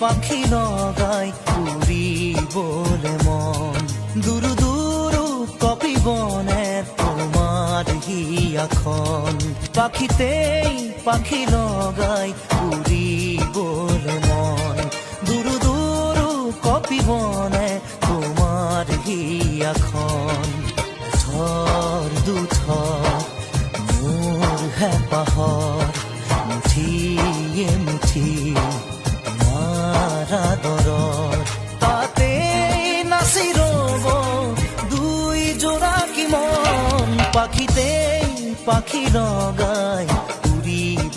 পাখি লগাই উড়িবলে মন দুরু দুরু কপি বনে তোমার হিয়াখন পাখিতেই পাখি লগাই উড়িবলে মন দুরু দুরু কপি বনে তোমার হিয়াখন থর দুথর মোর হেঁপাহৰ মুঠিয়ে মুঠি মাৰা দৰত তাতে নাচি ৰব দুই জোড়াকি মন পাখিতেই পাখি লগাই উৰিব